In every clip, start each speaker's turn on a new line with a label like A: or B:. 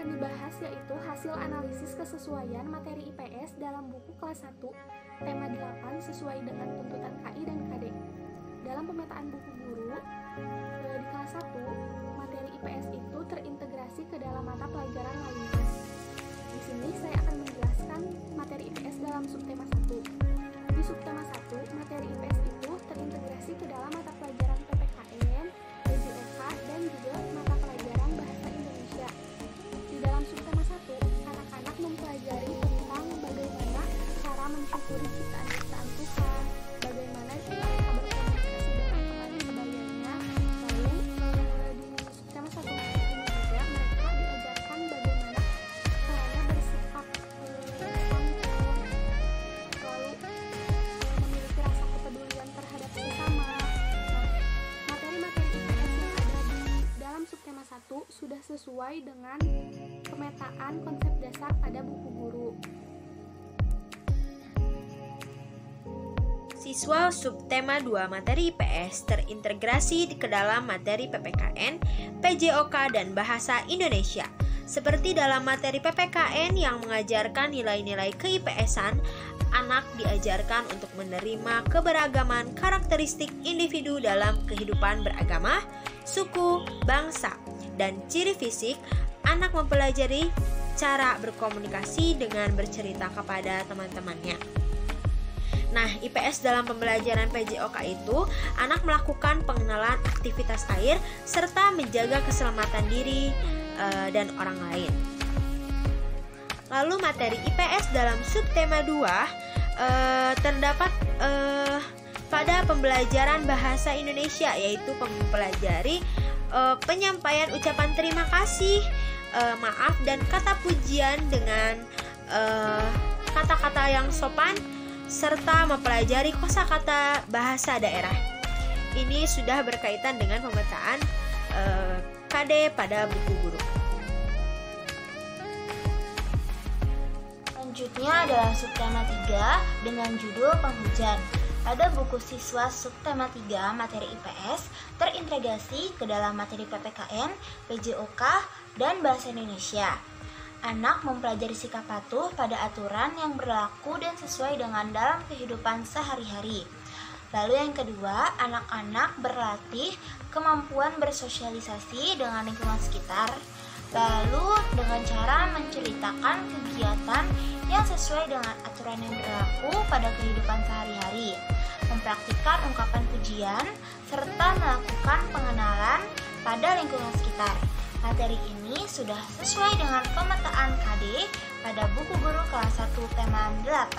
A: akan dibahas yaitu hasil analisis kesesuaian materi IPS dalam buku kelas 1, tema 8 sesuai dengan tuntutan KI dan KD. Dalam pemetaan buku guru, di kelas 1, materi IPS itu terintegrasi ke dalam mata pelajaran lainnya. Di sini saya akan menjelaskan materi IPS dalam subtema 1. Di subtema 1, materi IPS itu terintegrasi ke dalam mata pelajaran PPKN, PJOK, dan juga mata pelajaran Bahasa Indonesia. Di dalam subtema 1, anak-anak mempelajari tentang bagaimana cara mensyukuri ciptaan-ciptaan Tuhan, bagaimana mereka berkomunikasi dengan teman sebayanya. Lalu di subtema 1 ini juga mereka diajarkan bagaimana caranya bersikap santun, lalu memiliki rasa kepedulian terhadap sesama. Materi-materi IPS yang ada di dalam subtema 1 sudah sesuai dengan pemetaan konsep dasar pada buku guru.
B: Siswa subtema 2 materi IPS terintegrasi ke dalam materi PPKN, PJOK, dan Bahasa Indonesia. Seperti dalam materi PPKN yang mengajarkan nilai-nilai ke-IPS-an, anak diajarkan untuk menerima keberagaman karakteristik individu dalam kehidupan beragama, suku, bangsa, dan ciri fisik. Anak mempelajari cara berkomunikasi dengan bercerita kepada teman-temannya. Nah, IPS dalam pembelajaran PJOK itu, anak melakukan pengenalan aktivitas air serta menjaga keselamatan diri dan orang lain. Lalu materi IPS dalam subtema 2 terdapat pada pembelajaran Bahasa Indonesia, yaitu mempelajari penyampaian ucapan terima kasih, maaf, dan kata pujian dengan kata-kata yang sopan, serta mempelajari kosakata bahasa daerah. Ini sudah berkaitan dengan pemetaan KD pada buku guru.
C: Selanjutnya adalah subtema 3 dengan judul penghujan. Pada buku siswa subtema 3 materi IPS terintegrasi ke dalam materi PPKN, PJOK, dan Bahasa Indonesia. Anak mempelajari sikap patuh pada aturan yang berlaku dan sesuai dengan dalam kehidupan sehari-hari. Lalu yang kedua, anak-anak berlatih kemampuan bersosialisasi dengan lingkungan sekitar. Lalu dengan cara menceritakan kegiatan yang sesuai dengan aturan yang berlaku pada kehidupan sehari-hari, mempraktikkan ungkapan pujian, serta melakukan pengenalan pada lingkungan sekitar. Materi ini sudah sesuai dengan pemetaan KD pada buku guru kelas 1 tema 8.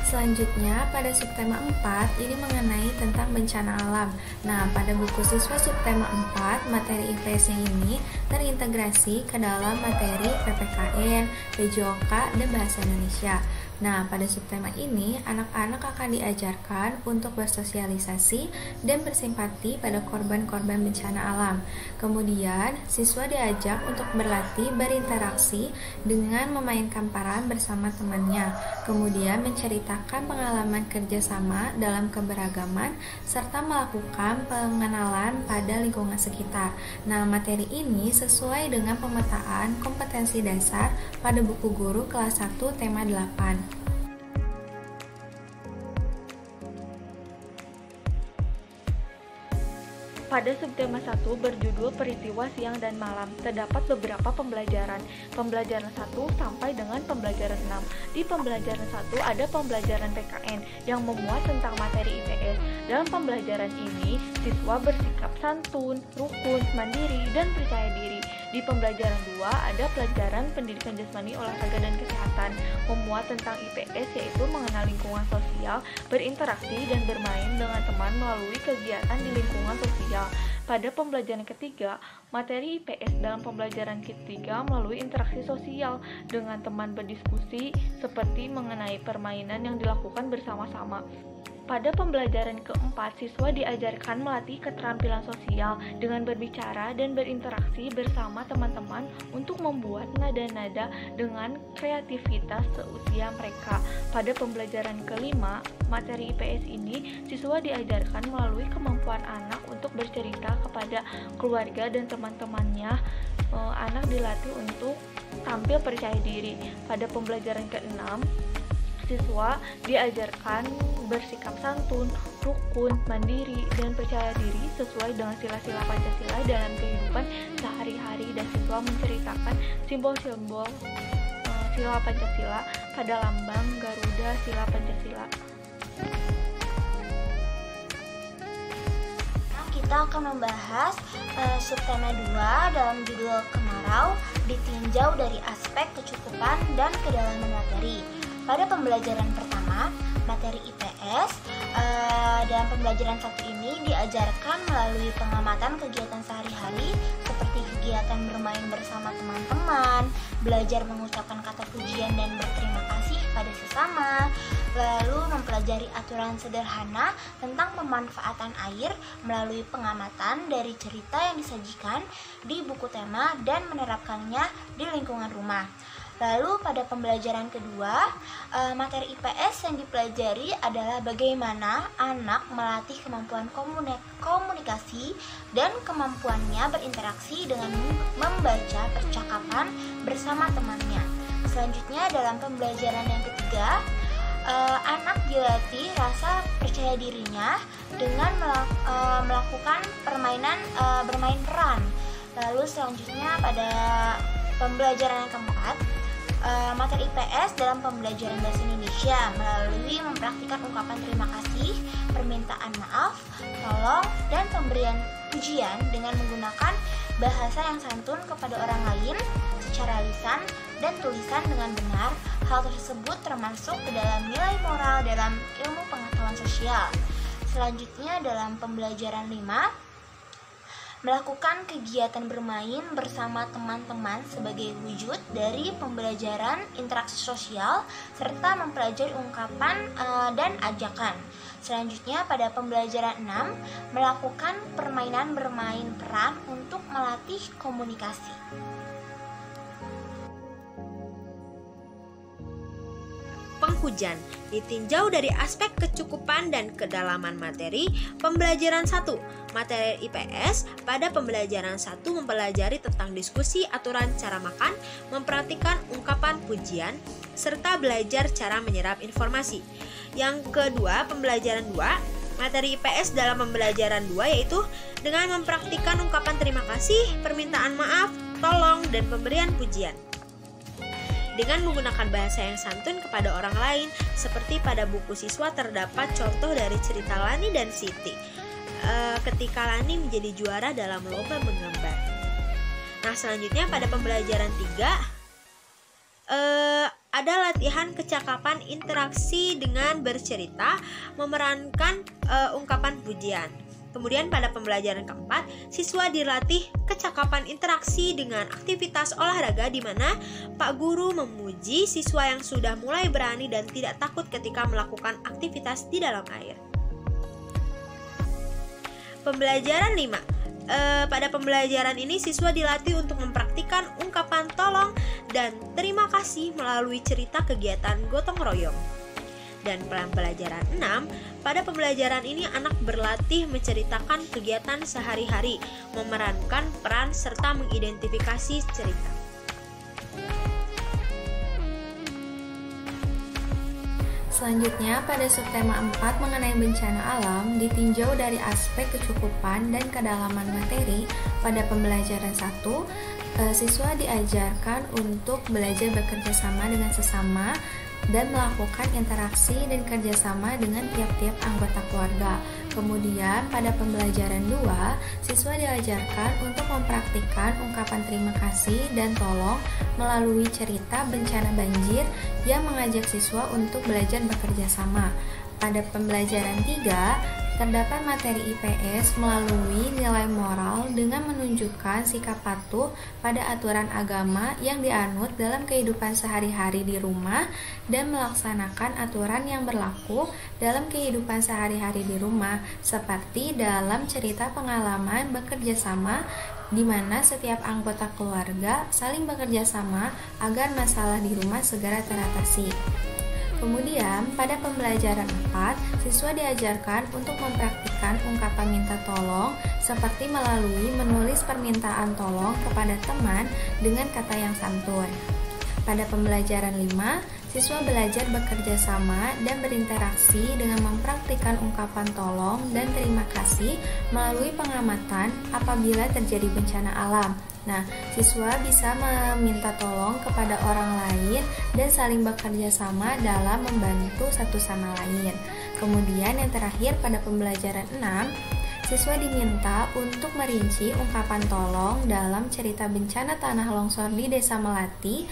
D: Selanjutnya pada subtema 4 ini mengenai tentang bencana alam. Nah, pada buku siswa subtema 4 materi IPS yang ini terintegrasi ke dalam materi PPKN, PJOK, dan Bahasa Indonesia. Nah, pada subtema ini, anak-anak akan diajarkan untuk bersosialisasi dan bersimpati pada korban-korban bencana alam. Kemudian, siswa diajak untuk berlatih berinteraksi dengan memainkan peran bersama temannya. Kemudian, menceritakan pengalaman kerjasama dalam keberagaman, serta melakukan pengenalan pada lingkungan sekitar. Nah, materi ini sesuai dengan pemetaan kompetensi dasar pada buku guru kelas 1 tema 8.
E: Pada subtema 1 berjudul Peristiwa Siang dan Malam, terdapat beberapa pembelajaran. Pembelajaran 1 sampai dengan pembelajaran 6. Di pembelajaran 1 ada pembelajaran PKN yang memuat tentang materi IPS. Dalam pembelajaran ini, siswa bersikap santun, rukun, mandiri, dan percaya diri. Di pembelajaran 2 ada pelajaran pendidikan jasmani, olahraga, dan kesehatan, memuat tentang IPS, yaitu mengenal lingkungan sosial, berinteraksi, dan bermain dengan teman melalui kegiatan di lingkungan sosial. Pada pembelajaran ketiga, materi IPS dalam pembelajaran ketiga melalui interaksi sosial dengan teman berdiskusi seperti mengenai permainan yang dilakukan bersama-sama. Pada pembelajaran keempat, siswa diajarkan melatih keterampilan sosial dengan berbicara dan berinteraksi bersama teman-teman untuk membuat nada-nada dengan kreativitas seusia mereka. Pada pembelajaran kelima, materi IPS ini, siswa diajarkan melalui kemampuan anak untuk bercerita kepada keluarga dan teman-temannya. Anak dilatih untuk tampil percaya diri. Pada pembelajaran keenam, siswa diajarkan bersikap santun, rukun, mandiri, dan percaya diri sesuai dengan sila-sila Pancasila dalam kehidupan sehari-hari, dan siswa menceritakan simbol-simbol sila Pancasila pada lambang Garuda sila Pancasila.
C: Kita akan membahas subtema 2 dalam judul Kemarau, ditinjau dari aspek kecukupan dan kedalaman materi. Pada pembelajaran pertama, materi IPS, dalam pembelajaran satu ini diajarkan melalui pengamatan kegiatan sehari-hari seperti kegiatan bermain bersama teman-teman, belajar mengucapkan kata pujian dan berterima kasih pada sesama, lalu mempelajari aturan sederhana tentang pemanfaatan air melalui pengamatan dari cerita yang disajikan di buku tema dan menerapkannya di lingkungan rumah. Lalu pada pembelajaran kedua, materi IPS yang dipelajari adalah bagaimana anak melatih kemampuan komunikasi dan kemampuannya berinteraksi dengan membaca percakapan bersama temannya. Selanjutnya dalam pembelajaran yang ketiga, anak dilatih rasa percaya dirinya dengan melakukan permainan bermain peran. Lalu selanjutnya pada pembelajaran yang keempat, materi IPS dalam pembelajaran bahasa Indonesia melalui mempraktikkan ungkapan terima kasih, permintaan maaf, tolong, dan pemberian pujian dengan menggunakan bahasa yang santun kepada orang lain secara lisan dan tulisan dengan benar. Hal tersebut termasuk ke dalam nilai moral dalam ilmu pengetahuan sosial. Selanjutnya dalam pembelajaran 5, melakukan kegiatan bermain bersama teman-teman sebagai wujud dari pembelajaran interaksi sosial serta mempelajari ungkapan dan ajakan. Selanjutnya pada pembelajaran 6, melakukan permainan bermain peran untuk melatih komunikasi.
B: Penghujan ditinjau dari aspek kecukupan dan kedalaman materi. Pembelajaran 1, materi IPS. Pada pembelajaran 1 mempelajari tentang diskusi aturan cara makan, memperhatikan ungkapan pujian, serta belajar cara menyerap informasi. Yang kedua, pembelajaran 2, materi IPS dalam pembelajaran 2 yaitu dengan mempraktikkan ungkapan terima kasih, permintaan maaf, tolong, dan pemberian pujian dengan menggunakan bahasa yang santun kepada orang lain. Seperti pada buku siswa terdapat contoh dari cerita Lani dan Siti ketika Lani menjadi juara dalam lomba menggambar. Nah, selanjutnya pada pembelajaran 3 ada latihan kecakapan interaksi dengan bercerita, memerankan ungkapan pujian. Kemudian pada pembelajaran keempat, siswa dilatih kecakapan interaksi dengan aktivitas olahraga di mana Pak Guru memuji siswa yang sudah mulai berani dan tidak takut ketika melakukan aktivitas di dalam air. Pembelajaran 5. Pada pembelajaran ini siswa dilatih untuk mempraktikkan ungkapan tolong dan terima kasih melalui cerita kegiatan gotong royong. Dan pembelajaran 6, pada pembelajaran ini anak berlatih menceritakan kegiatan sehari-hari, memerankan peran serta mengidentifikasi cerita.
D: Selanjutnya pada subtema 4 mengenai bencana alam ditinjau dari aspek kecukupan dan kedalaman materi. Pada pembelajaran 1, siswa diajarkan untuk belajar bekerja sama dengan sesama dan melakukan interaksi dan kerjasama dengan tiap-tiap anggota keluarga. Kemudian pada pembelajaran 2, siswa diajarkan untuk mempraktikkan ungkapan terima kasih dan tolong melalui cerita bencana banjir yang mengajak siswa untuk belajar bekerja sama. Pada pembelajaran 3, terdapat materi IPS melalui nilai moral dengan menunjukkan sikap patuh pada aturan agama yang dianut dalam kehidupan sehari-hari di rumah dan melaksanakan aturan yang berlaku dalam kehidupan sehari-hari di rumah, seperti dalam cerita pengalaman bekerja sama di mana setiap anggota keluarga saling bekerja sama agar masalah di rumah segera teratasi. Kemudian, pada pembelajaran 4, siswa diajarkan untuk mempraktikkan ungkapan minta tolong seperti melalui menulis permintaan tolong kepada teman dengan kata yang santun. Pada pembelajaran 5, siswa belajar bekerja sama dan berinteraksi dengan mempraktikkan ungkapan tolong dan terima kasih melalui pengamatan apabila terjadi bencana alam. Nah, siswa bisa meminta tolong kepada orang lain dan saling bekerja sama dalam membantu satu sama lain. Kemudian yang terakhir pada pembelajaran 6, siswa diminta untuk merinci ungkapan tolong dalam cerita bencana tanah longsor di Desa Melati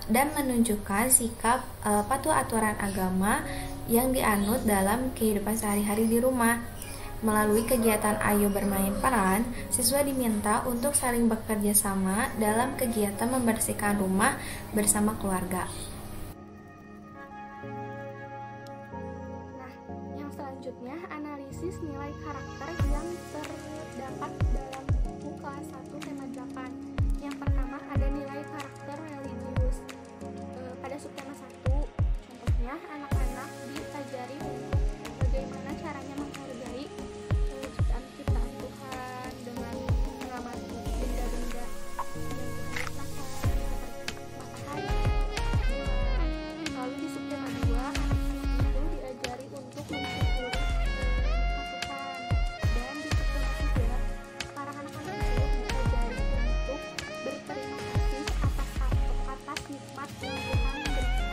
D: dan menunjukkan sikap patuh aturan agama yang dianut dalam kehidupan sehari-hari di rumah. Melalui kegiatan Ayo Bermain Peran, siswa diminta untuk saling bekerja sama dalam kegiatan membersihkan rumah bersama keluarga.
A: Nah, yang selanjutnya analisis nilai karakter yang terdapat dalam buku kelas 1 tema 8. Yang pertama ada nilai karakter religius. Pada subtema 1, contohnya anak-anak diajari untuk bagaimana caranya menghargai ciptaan Tuhan dengan mengamati benda-benda yang matahari, bulan. Lalu di subtema 2, anak-anak itu diajari untuk mensyukuri Tuhan. Dan di subtema 3, para anak-anak itu diajari untuk berterima kasih atas nikmat yang Tuhan berikan.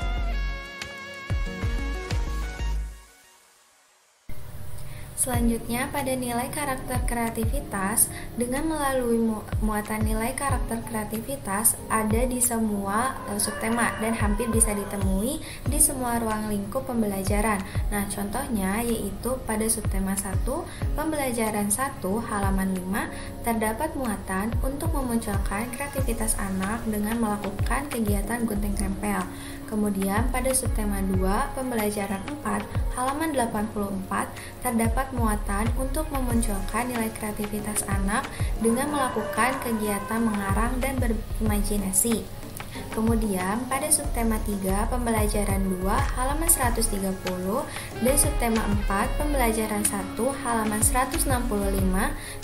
D: Selanjutnya, pada nilai karakter kreativitas, dengan melalui muatan nilai karakter kreativitas ada di semua subtema dan hampir bisa ditemui di semua ruang lingkup pembelajaran. Nah, contohnya yaitu pada subtema 1, pembelajaran 1, halaman 5, terdapat muatan untuk memunculkan kreativitas anak dengan melakukan kegiatan gunting tempel. Kemudian pada subtema 2, pembelajaran 4, halaman 84, terdapat muatan untuk memunculkan nilai kreativitas anak dengan melakukan kegiatan mengarang dan berimajinasi. Kemudian pada subtema 3, pembelajaran 2, halaman 130, dan subtema 4, pembelajaran 1, halaman 165,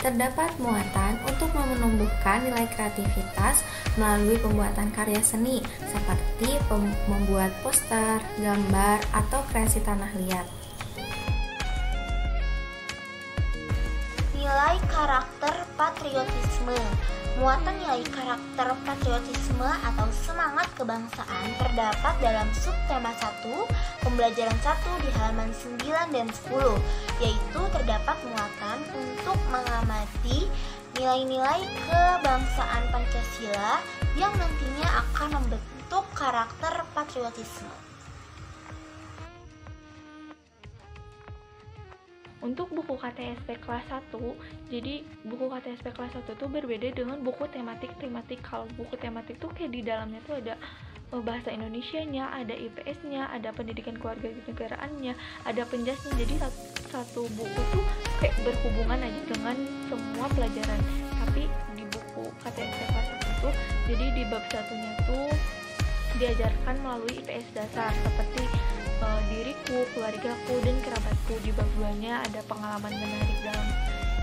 D: terdapat muatan untuk menumbuhkan nilai kreativitas melalui pembuatan karya seni seperti membuat poster, gambar, atau kreasi tanah liat.
C: Nilai karakter patriotisme. Muatan nilai karakter patriotisme atau semangat kebangsaan terdapat dalam subtema 1, pembelajaran 1 di halaman 9 dan 10, yaitu terdapat muatan untuk mengamati nilai-nilai kebangsaan Pancasila yang nantinya akan membentuk karakter patriotisme.
E: Untuk buku KTSP kelas 1, jadi buku KTSP kelas 1 itu berbeda dengan buku tematik. Kalau buku tematik tuh kayak di dalamnya tuh ada bahasa Indonesianya, ada IPS-nya, ada pendidikan keluarga negaraannya, ada penjasnya. Jadi satu buku tuh kayak berhubungan aja dengan semua pelajaran. Tapi di buku KTSP kelas 1 tuh, jadi di bab 1-nya tuh diajarkan melalui IPS dasar seperti diriku, keluargaku, dan kerabatku. Di bab 2-nya ada pengalaman menarik dalam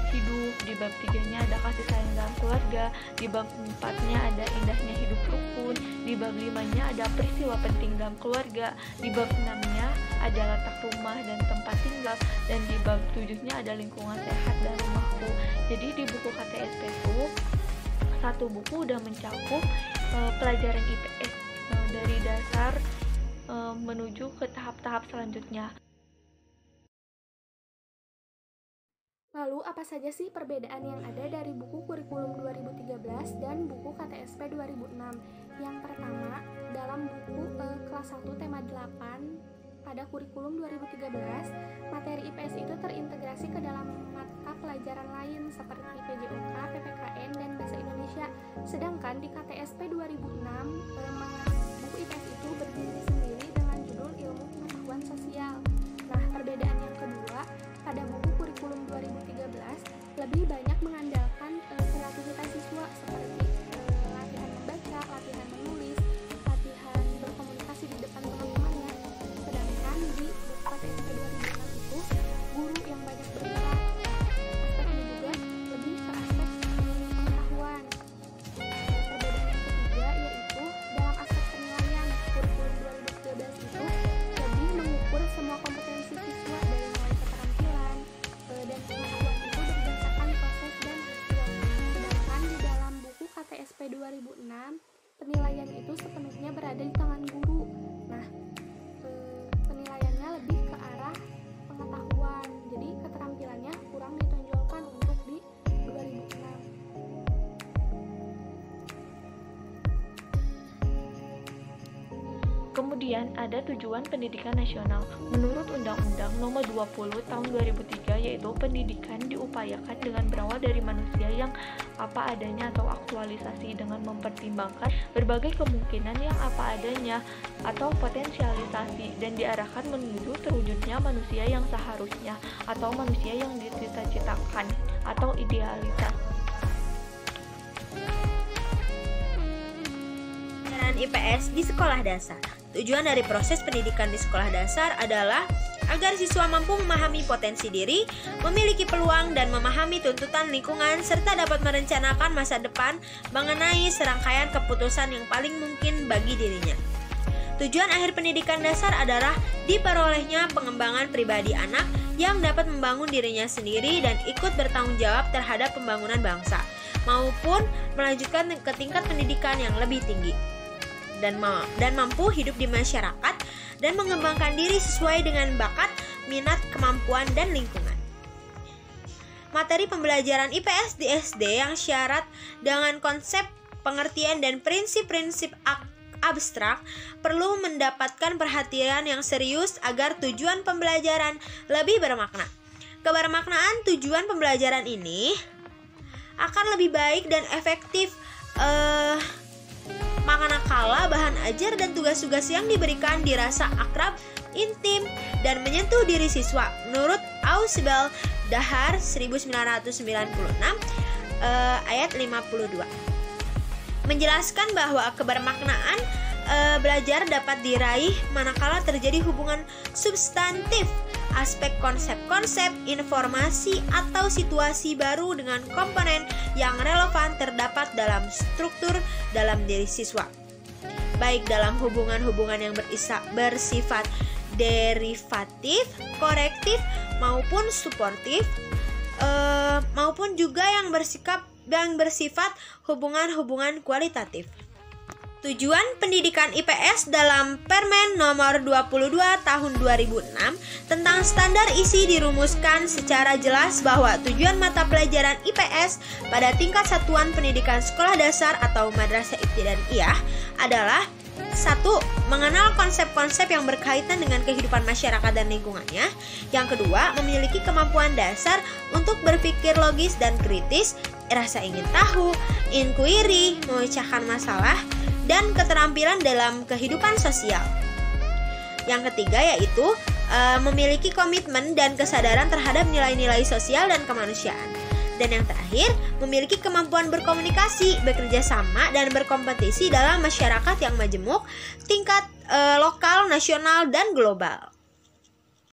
E: hidup, di bab 3-nya ada kasih sayang dalam keluarga, di bab 4-nya ada indahnya hidup rukun, di bab 5-nya ada peristiwa penting dalam keluarga, di bab 6-nya ada letak rumah dan tempat tinggal, dan di bab 7-nya ada lingkungan sehat dan rumahku. Jadi di buku KTSP itu satu buku udah mencakup pelajaran IPS dari dasar menuju ke tahap-tahap selanjutnya.
A: Lalu apa saja sih perbedaan yang ada dari buku kurikulum 2013 dan buku KTSP 2006? Yang pertama, dalam buku kelas 1 tema 8 pada kurikulum 2013, materi IPS itu terintegrasi ke dalam mata pelajaran lain seperti PJOK, PPKN, dan Bahasa Indonesia. Sedangkan di KTSP 2006, buku IPS itu berdiri sendiri dengan judul Ilmu Pengetahuan Sosial. Nah, perbedaan yang kedua, pada buku kurikulum 2013 lebih banyak mengandalkan kreativitas siswa seperti latihan membaca, latihan menulis, latihan berkomunikasi di depan teman-temannya. Sedangkan di KTSP 2006 itu guru yang banyak bergerak. Aspeknya juga lebih ke aspek pengetahuan. Perbedaan yang ketiga yaitu dalam aspek penilaian, kurikulum 2013 itu lebih mengukur semua kompetensi siswa dari mulai keterampilan dan pengetahuan itu berdasarkan proses dan hasil. Sedangkan di dalam buku KTSP 2006, penilaian itu sepenuhnya berada di tangan guru. Nah, penilaiannya lebih ke arah pengetahuan, jadi keterampilannya kurang ditonjolkan untuk di 2006.
E: Kemudian ada tujuan pendidikan nasional. Menurut Undang-Undang Nomor 20 Tahun 2003, yaitu pendidikan diupayakan dengan berawal dari manusia yang apa adanya atau aktualisasi dengan mempertimbangkan berbagai kemungkinan yang apa adanya atau potensialisasi dan diarahkan menuju terwujudnya manusia yang seharusnya atau manusia yang dicita-citakan atau idealisasi.
B: IPS di sekolah dasar. Tujuan dari proses pendidikan di sekolah dasar adalah agar siswa mampu memahami potensi diri, memiliki peluang dan memahami tuntutan lingkungan serta dapat merencanakan masa depan mengenai serangkaian keputusan yang paling mungkin bagi dirinya. Tujuan akhir pendidikan dasar adalah diperolehnya pengembangan pribadi anak yang dapat membangun dirinya sendiri dan ikut bertanggung jawab terhadap pembangunan bangsa, maupun melanjutkan ke tingkat pendidikan yang lebih tinggi. Dan mampu hidup di masyarakat dan mengembangkan diri sesuai dengan bakat, minat, kemampuan, dan lingkungan. Materi pembelajaran IPS di SD yang syarat dengan konsep, pengertian, dan prinsip-prinsip abstrak perlu mendapatkan perhatian yang serius agar tujuan pembelajaran lebih bermakna. Kebermaknaan tujuan pembelajaran ini akan lebih baik dan efektif manakala bahan ajar dan tugas-tugas yang diberikan dirasa akrab, intim, dan menyentuh diri siswa. Menurut Ausbel Dahar 1996 ayat 52, menjelaskan bahwa kebermaknaan belajar dapat diraih manakala terjadi hubungan substantif aspek konsep-konsep, informasi, atau situasi baru dengan komponen yang relevan terdapat dalam struktur dalam diri siswa, baik dalam hubungan-hubungan yang bersifat derivatif, korektif, maupun suportif, maupun juga yang bersifat hubungan-hubungan kualitatif. Tujuan pendidikan IPS dalam Permen Nomor 22 Tahun 2006 tentang standar isi dirumuskan secara jelas bahwa tujuan mata pelajaran IPS pada tingkat satuan pendidikan sekolah dasar atau madrasah ibtidaiyah adalah 1. Mengenal konsep-konsep yang berkaitan dengan kehidupan masyarakat dan lingkungannya. Yang kedua, memiliki kemampuan dasar untuk berpikir logis dan kritis, rasa ingin tahu, inquiry, memecahkan masalah, dan keterampilan dalam kehidupan sosial. Yang ketiga yaitu memiliki komitmen dan kesadaran terhadap nilai-nilai sosial dan kemanusiaan. Dan yang terakhir, memiliki kemampuan berkomunikasi, bekerja sama, dan berkompetisi dalam masyarakat yang majemuk, tingkat lokal, nasional, dan global.